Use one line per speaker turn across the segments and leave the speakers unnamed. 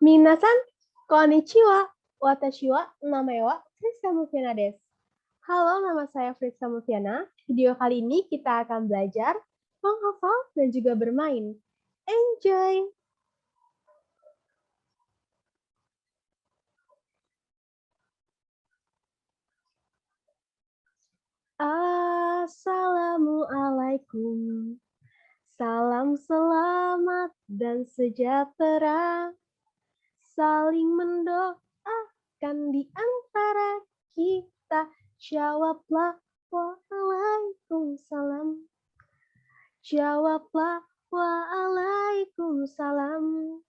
Minasan, konnichiwa, watashi wa namae wa Friska Mufiana desu. Halo, nama saya Friska Mufiana. Video kali ini kita akan belajar menghafal dan juga bermain. Enjoy! Assalamualaikum. Salam selamat dan sejahtera. Saling mendoakan di antara kita. Jawablah waalaikumsalam. Jawablah waalaikumsalam.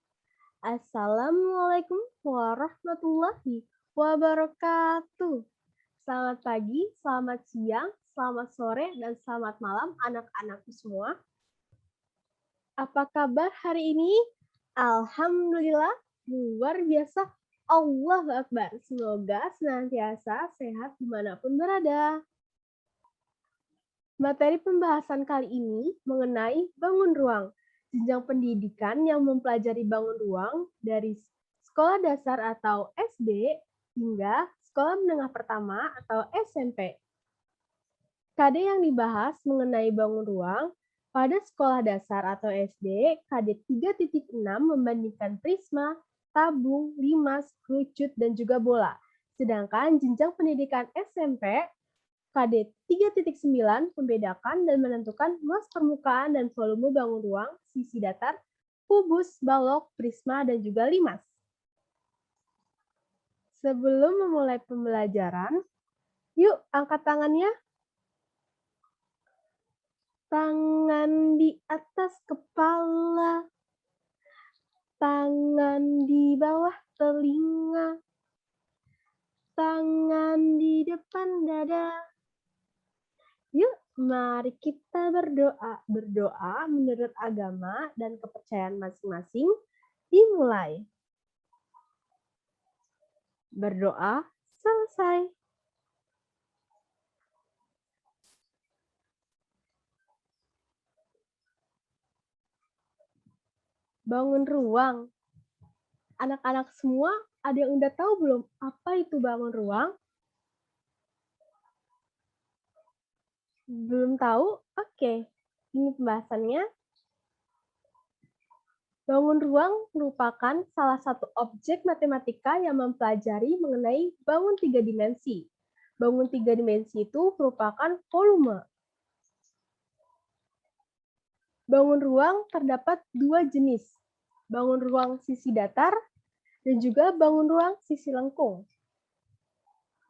Assalamualaikum warahmatullahi wabarakatuh. Selamat pagi, selamat siang, selamat sore, dan selamat malam anak-anakku semua. Apa kabar hari ini? Alhamdulillah, luar biasa. Allahu Akbar. Semoga senantiasa sehat dimanapun berada. Materi pembahasan kali ini mengenai bangun ruang, jenjang pendidikan yang mempelajari bangun ruang dari sekolah dasar atau SD hingga sekolah menengah pertama atau SMP. KD yang dibahas mengenai bangun ruang pada sekolah dasar atau SD, KD 3.6 membandingkan prisma, tabung, limas, kerucut, dan juga bola. Sedangkan jenjang pendidikan SMP, KD 3.9 membedakan dan menentukan luas permukaan dan volume bangun ruang, sisi datar, kubus, balok, prisma, dan juga limas. Sebelum memulai pembelajaran, yuk angkat tangannya. Tangan di atas kepala, tangan di bawah telinga, tangan di depan dada. Yuk, mari kita berdoa. Berdoa menurut agama dan kepercayaan masing-masing dimulai. Berdoa selesai. Bangun ruang. Anak-anak semua ada yang udah tahu belum apa itu bangun ruang? Belum tahu? Oke, ini pembahasannya. Bangun ruang merupakan salah satu objek matematika yang mempelajari mengenai bangun tiga dimensi. Bangun tiga dimensi itu merupakan volume. Bangun ruang terdapat dua jenis, bangun ruang sisi datar dan juga bangun ruang sisi lengkung.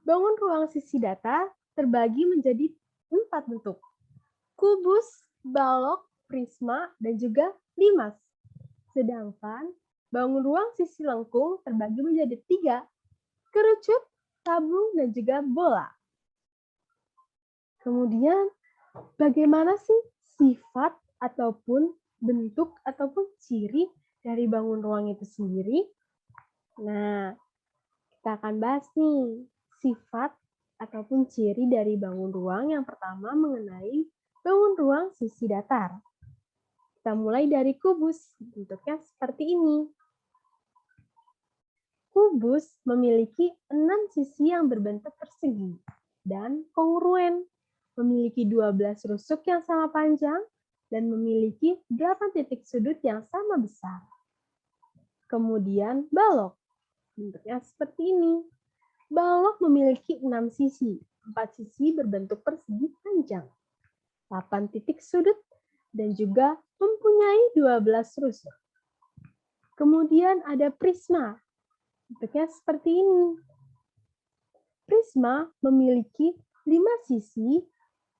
Bangun ruang sisi datar terbagi menjadi 4 bentuk, kubus, balok, prisma, dan juga limas. Sedangkan bangun ruang sisi lengkung terbagi menjadi 3, kerucut, tabung, dan juga bola. Kemudian, bagaimana sih sifat ataupun bentuk ataupun ciri dari bangun ruang itu sendiri? Nah, kita akan bahas nih sifat ataupun ciri dari bangun ruang. Yang pertama mengenai bangun ruang sisi datar. Kita mulai dari kubus, bentuknya seperti ini. Kubus memiliki 6 sisi yang berbentuk persegi dan kongruen, memiliki 12 rusuk yang sama panjang, dan memiliki 8 titik sudut yang sama besar. Kemudian balok, bentuknya seperti ini. Balok memiliki 6 sisi, 4 sisi berbentuk persegi panjang, 8 titik sudut, dan juga mempunyai 12 rusuk. Kemudian ada prisma, bentuknya seperti ini. Prisma memiliki 5 sisi,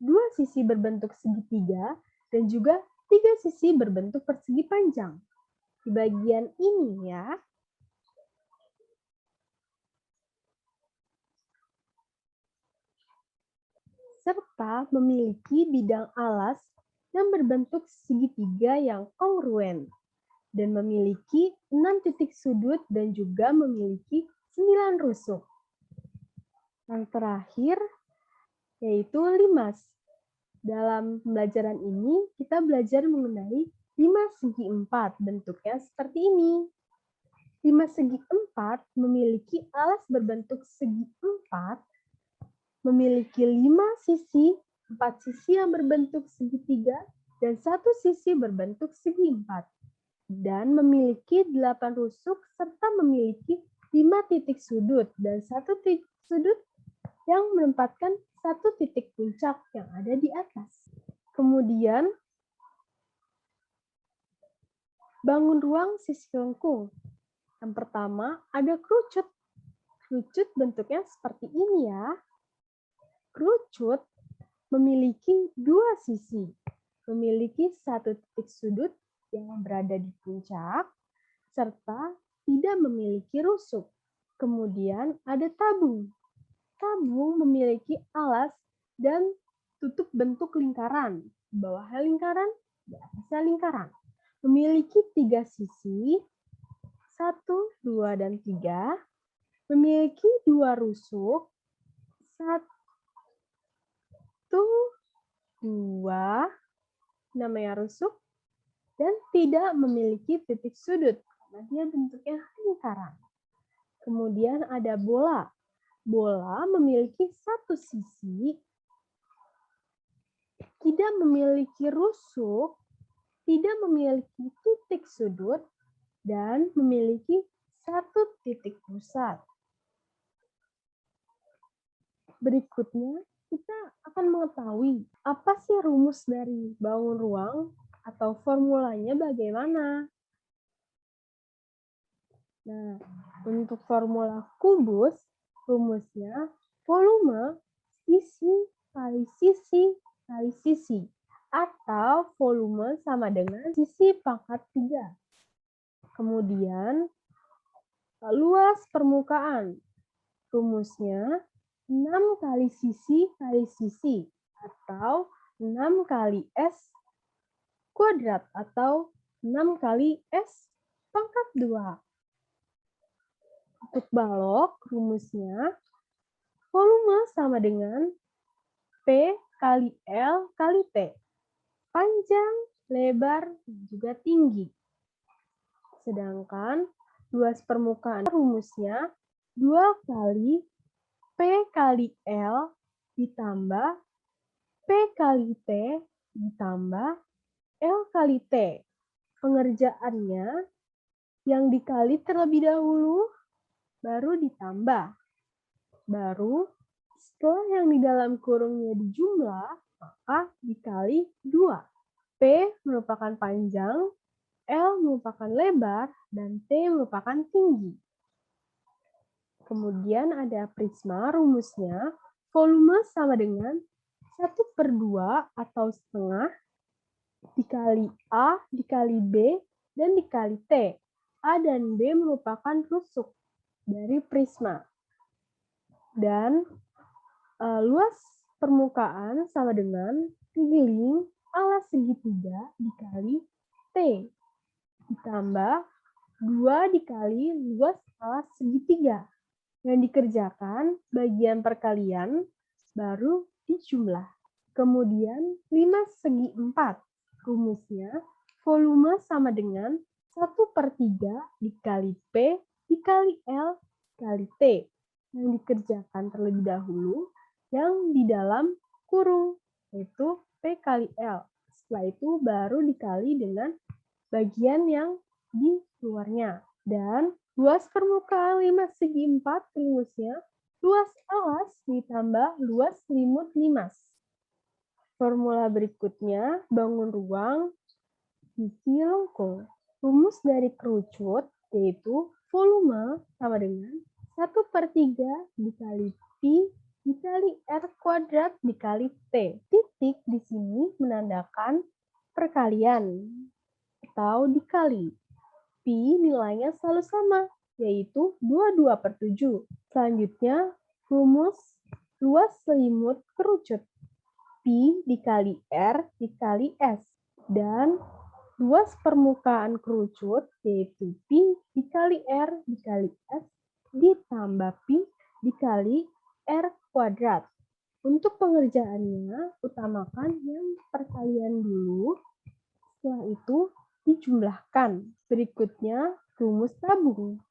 2 sisi berbentuk segitiga, dan juga 3 sisi berbentuk persegi panjang. Di bagian ini ya. Serta memiliki bidang alas yang berbentuk segitiga yang kongruen dan memiliki 6 titik sudut dan juga memiliki 9 rusuk. Yang terakhir yaitu limas. Dalam pembelajaran ini kita belajar mengenai limas segi 4, bentuknya seperti ini. 5 segi 4 memiliki alas berbentuk segi 4, memiliki 5 sisi, 4 sisi yang berbentuk segitiga, dan 1 sisi berbentuk segi 4. Dan memiliki 8 rusuk serta memiliki 5 titik sudut dan 1 titik sudut yang menempatkan 1 titik puncak yang ada di atas. Kemudian, bangun ruang sisi lengkung. Yang pertama, ada kerucut. Kerucut bentuknya seperti ini ya. Kerucut memiliki 2 sisi, memiliki 1 titik sudut yang berada di puncak, serta tidak memiliki rusuk. Kemudian ada tabung. Tabung memiliki alas dan tutup bentuk lingkaran. Di bawahnya lingkaran, di atasnya lingkaran. Memiliki 3 sisi, 1, 2, dan 3. Memiliki 2 rusuk, 1, 2, namanya rusuk, dan tidak memiliki titik sudut, karena dia bentuknya lingkaran. Kemudian ada bola. Bola memiliki 1 sisi, tidak memiliki rusuk, tidak memiliki titik sudut, dan memiliki 1 titik pusat. Berikutnya, kita akan mengetahui apa sih rumus dari bangun ruang atau formulanya bagaimana. Nah, untuk formula kubus, rumusnya volume sisi kali sisi kali sisi, atau volume sama dengan sisi pangkat 3. Kemudian, luas permukaan, rumusnya 6 kali sisi, atau 6 kali S kuadrat, atau 6 kali S pangkat 2. Untuk balok, rumusnya volume sama dengan P kali L kali T. Panjang, lebar, dan juga tinggi. Sedangkan luas permukaan rumusnya 2 kali P kali L ditambah P kali T ditambah L kali T. Pengerjaannya yang dikali terlebih dahulu, baru ditambah. Baru setelah yang di dalam kurungnya dijumlah, maka dikali 2. P merupakan panjang, L merupakan lebar, dan T merupakan tinggi. Kemudian ada prisma, rumusnya volume sama dengan 1/2 atau setengah dikali A dikali B dan dikali T. A dan B merupakan rusuk dari prisma. Dan luas permukaan sama dengan piling alas segitiga dikali T ditambah 2 dikali luas alas segitiga. Yang dikerjakan bagian perkalian baru dijumlah. Kemudian 5 segi 4. Rumusnya volume sama dengan 1/3 dikali P dikali L dikali T. Yang dikerjakan terlebih dahulu yang di dalam kurung, yaitu P kali L. Setelah itu baru dikali dengan bagian yang di luarnya. Dan luas permukaan 5 segi 4 rumusnya luas alas ditambah luas selimut limas. Formula berikutnya, bangun ruang sisi lengkung. Rumus dari kerucut yaitu volume sama dengan 1/3 dikali Pi dikali R kuadrat dikali T. Titik di sini menandakan perkalian atau dikali. Pi nilainya selalu sama, yaitu 22/7. Selanjutnya, rumus luas selimut kerucut. Pi dikali R dikali S. Dan luas permukaan kerucut, yaitu Pi dikali R dikali S ditambah Pi dikali R kuadrat. Untuk pengerjaannya, utamakan yang perkalian dulu. Setelah itu, dijumlahkan. Berikutnya, rumus tabung.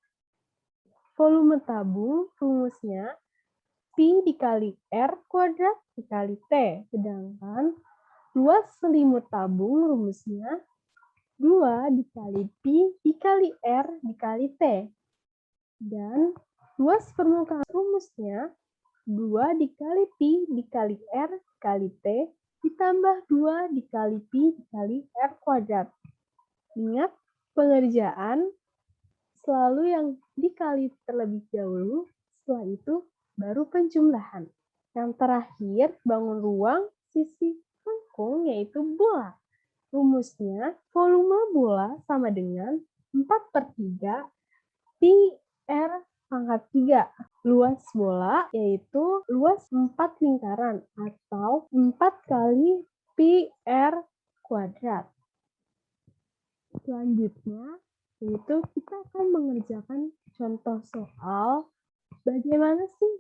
volume tabung rumusnya Pi dikali R kuadrat dikali T. Sedangkan luas selimut tabung rumusnya 2 dikali Pi dikali R dikali T. Dan luas permukaan rumusnya 2 dikali Pi dikali R dikali T ditambah 2 dikali Pi dikali R kuadrat. Ingat, pengerjaan selalu yang dikali terlebih dahulu, setelah itu baru penjumlahan. Yang terakhir, bangun ruang sisi lengkung yaitu bola. Rumusnya, volume bola sama dengan 4/3 Pi R pangkat 3. Luas bola yaitu luas 4 lingkaran atau 4 kali Pi R kuadrat. Selanjutnya, yaitu kita akan mengerjakan contoh soal bagaimana sih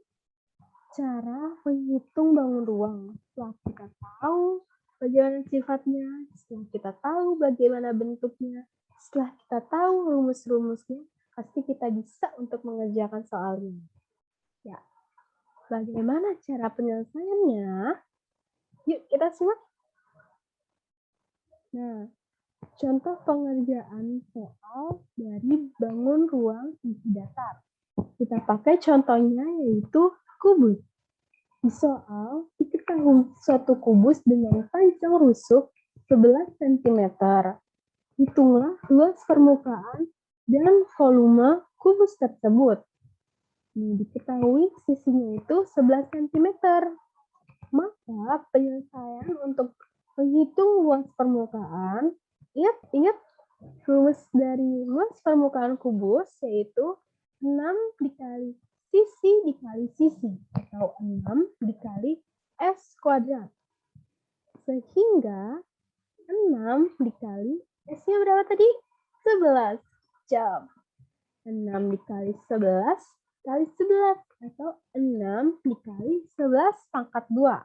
cara menghitung bangun ruang. Setelah kita tahu bagaimana sifatnya, setelah kita tahu bagaimana bentuknya, setelah kita tahu rumus-rumusnya, pasti kita bisa untuk mengerjakan soalnya. Ya, bagaimana cara penyelesaiannya? Yuk kita simak. Nah, contoh pengerjaan soal dari bangun ruang sisi datar. Kita pakai contohnya yaitu kubus. Di soal, diketahui suatu kubus dengan panjang rusuk 11 cm. Hitunglah luas permukaan dan volume kubus tersebut. Ini diketahui sisinya itu 11 cm. Maka penyelesaian untuk menghitung luas permukaan, ingat rumus dari luas permukaan kubus yaitu 6 dikali sisi dikali sisi atau 6 dikali S kuadrat. Sehingga 6 dikali S-nya berapa tadi? 11. Jawab. 6 dikali 11 kali 11 atau 6 dikali 11 pangkat 2.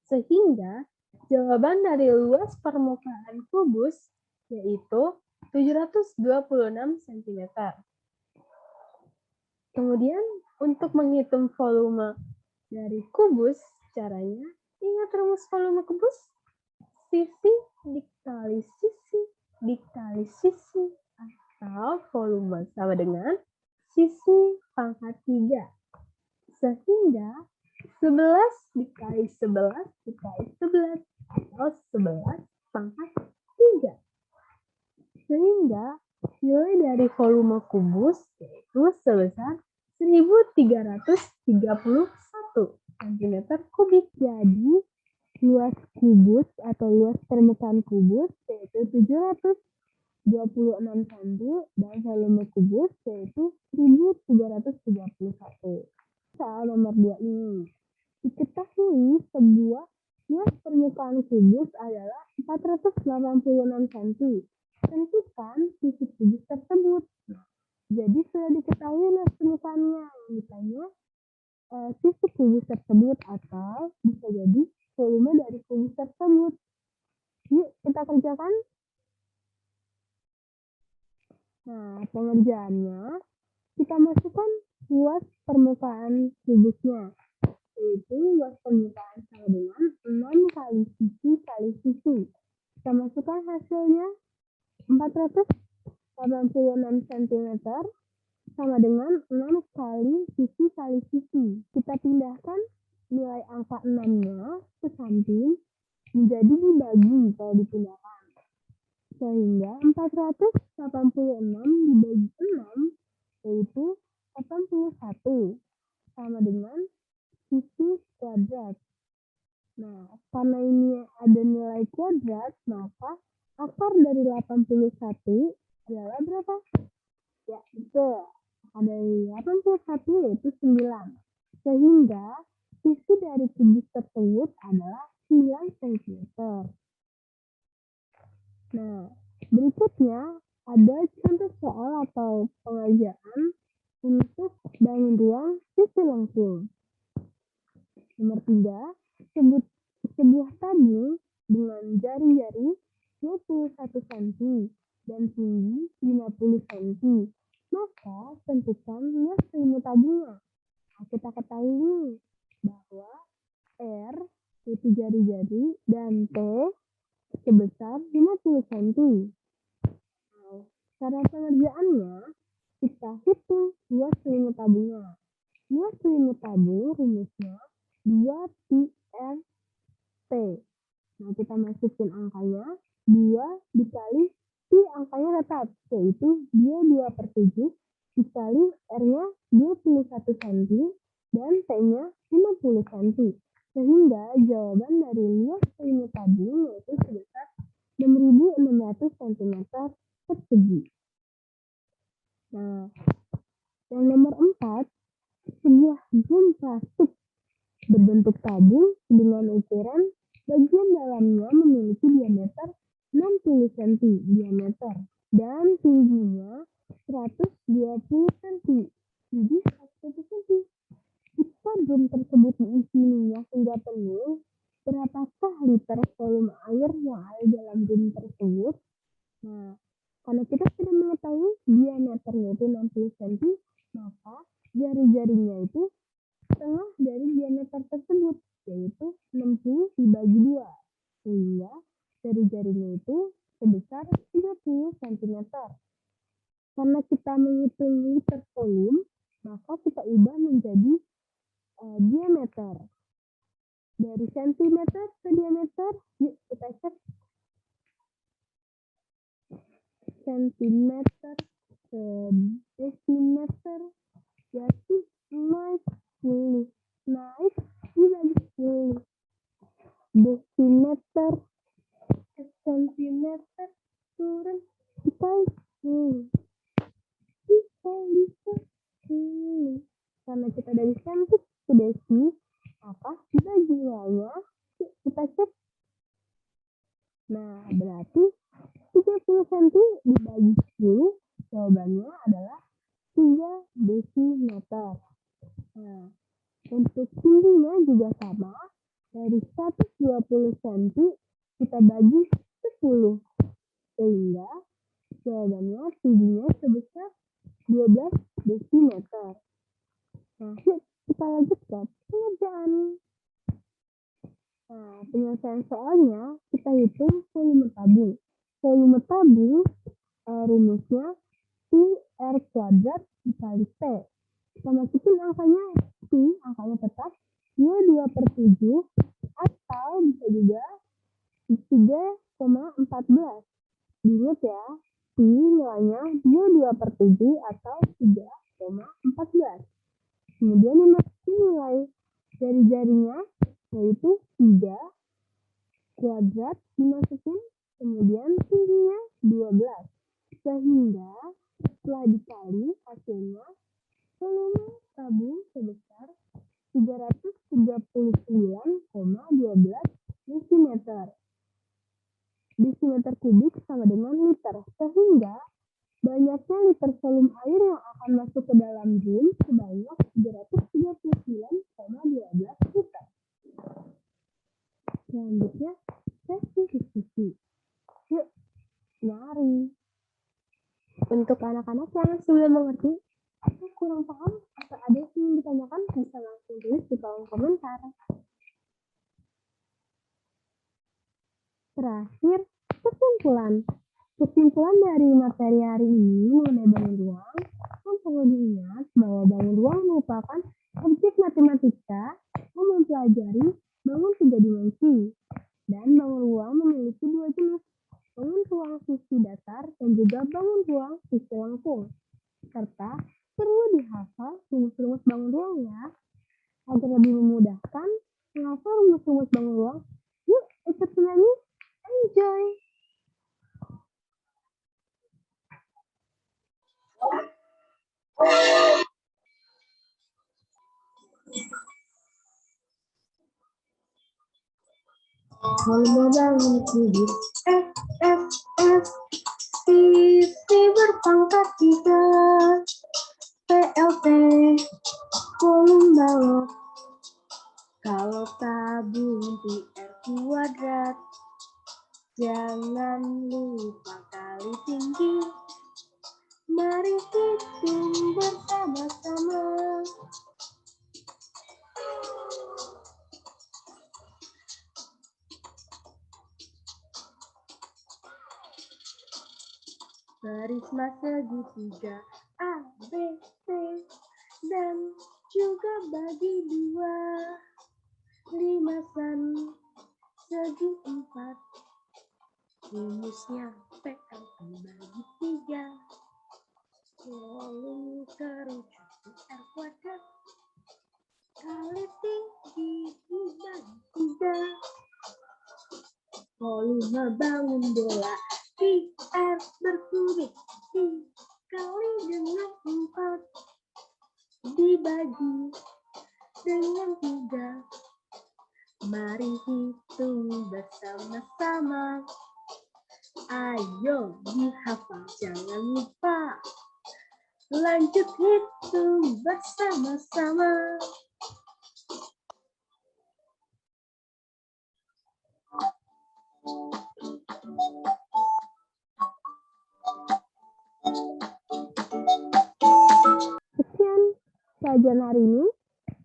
Sehingga jawaban dari luas permukaan kubus yaitu 726 cm. Kemudian untuk menghitung volume dari kubus, caranya ingat rumus volume kubus? Sisi dikali sisi dikali sisi atau volume sama dengan sisi pangkat 3. Sehingga 11 dikali 11 dikali 11 atau 11 pangkat 3. Sehingga nilai dari volume kubus yaitu sebesar 1331 cm3. Jadi luas kubus atau luas permukaan kubus yaitu 726 cm dan volume kubus yaitu 1331. Soal nomor 2 ini. Diketahui sebuah luas permukaan kubus adalah 486 cm. Tentukan sisi kubus tersebut. Jadi sudah diketahui luas permukaannya. Misalnya sisi kubus tersebut atau bisa jadi volume dari kubus tersebut. Yuk kita kerjakan. Nah, pengerjaannya kita masukkan luas permukaan kubusnya. Yaitu luas permukaan sama dengan 6 kali sisi kali sisi. Kita masukkan hasilnya 486 cm sama dengan 6 kali sisi kali sisi. Kita pindahkan nilai angka 6-nya ke samping menjadi dibagi kalau dipindahkan. Sehingga 486 dibagi 6 yaitu 81 sama dengan sisi kuadrat. Nah, karena ini ada nilai kuadrat, maka akar dari 81 adalah berapa? Ya, betul. Akar dari 81 yaitu 9. Sehingga sisi dari kubus tersebut adalah 9 cm. Nah, berikutnya ada contoh soal atau pengerjaan untuk bangun ruang sisi lengkung. Nomor 3, sebuah tabung dengan jari-jari 21 cm dan tinggi 50 cm
Maka tentukan luas selimut tabungnya. Nah, kita ketahui bahwa R yaitu jari-jari dan T sebesar 50 cm. Nah, cara pengerjaannya kita hitung luas selimut tabungnya. Luas selimut tabung rumusnya 2πr T. Nah, kita masukin angkanya 2 dikali Pi angkanya tetap, yaitu dia 2/7 dikali R-nya 21 cm dan T-nya 50 cm. Sehingga jawaban dari luas selimut tabung yaitu sebesar 6.600 cm persegi. Nah, yang nomor 4, sebuah drum plastik berbentuk tabung dengan ukuran bagian dalamnya memiliki diameter 60 cm diameter dan tingginya 120 cm. Jadi 120 cm. Jika drum tersebut diisi minyak hingga penuh, berapakah liter volume air yang ada dalam drum tersebut? Nah, karena kita sudah mengetahui diameternya itu 60 cm, maka jari-jarinya itu setengah dari diameter tersebut, yaitu 60 dibagi 2, sehingga jari-jarinya itu sebesar 30 cm. Karena kita menghitung liter volume, maka kita ubah menjadi diameter. Dari sentimeter ke diameter, yuk kita cek. Sentimeter ke desimeter, berarti naik 10. Naik dibagi 10. Desimeter ke sentimeter turun dikali 10. Dikali 10. Karena kita dari senti ke desi, maka dibagi nilainya kita cek. Nah, berarti 30 cm dibagi 10, jawabannya adalah 3 desimeter. Nah, untuk tingginya juga sama, dari 120 cm kita bagi 10, sehingga jawabannya tingginya sebesar 12 desimeter. Nah, yuk kita lanjutkan pengerjaan. Nah, penyelesaian soalnya kita hitung volume tabung. Volume tabung rumusnya PR kuadrat dikali T. Kita masukin angkanya Pi, angkanya tetap 22/7 atau bisa juga 3,14. Diingat ya, Pi nilainya 22/7 atau 3,14. Kemudian dimasukin nilai jari-jarinya yaitu 3 kuadrat dimasukin, kemudian tingginya 12. Sehingga setelah dikali hasilnya volume tabung sebesar 339,12 desimeter. Desimeter kubik sama dengan liter, sehingga banyaknya liter volume air yang akan masuk ke dalam drum sebanyak 339,12 liter. Selanjutnya, sesi diskusi. Yuk, mari. Untuk anak-anak yang sudah mengerti atau kurang paham atau ada yang ingin ditanyakan, bisa langsung tulis di kolom komentar. Terakhir, kesimpulan. Kesimpulan dari materi hari ini mengenai bangun ruang, perlu diingat bahwa bangun ruang merupakan objek matematika yang mempelajari bangun 3 dimensi. Dan bangun ruang memiliki 2 jenis, bangun ruang sisi datar dan juga bangun ruang sisi lengkung. Serta perlu dihafal rumus-rumus bangun ruang ya, agar lebih memudahkan menghafal rumus-rumus bangun ruang. Yuk ikut menyanyi, enjoy! Volume bangun kubik F, sisi berpangkat 3, PLT, volume balok. Kalau tabung PR kuadrat, jangan lupa kali tinggi. Mari kita
hitung bersama-sama. Baris mas segitiga A, B, C, dan juga bagi dua. Limasan segi empat, rumusnya PL bagi tiga. Volume kerucut R kuadrat kali tinggi dibagi tiga. Volume bangun bola PR berkubik dikali dengan 4 dibagi dengan 3. Mari hitung bersama-sama. Ayo dihafal jangan lupa. Lanjut hitung bersama-sama.
Sekian kajian hari ini.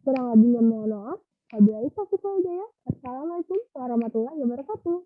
Kurang lebihnya mohon maaf. Wabillahi taufiq wal hidayah. Assalamualaikum warahmatullahi wabarakatuh.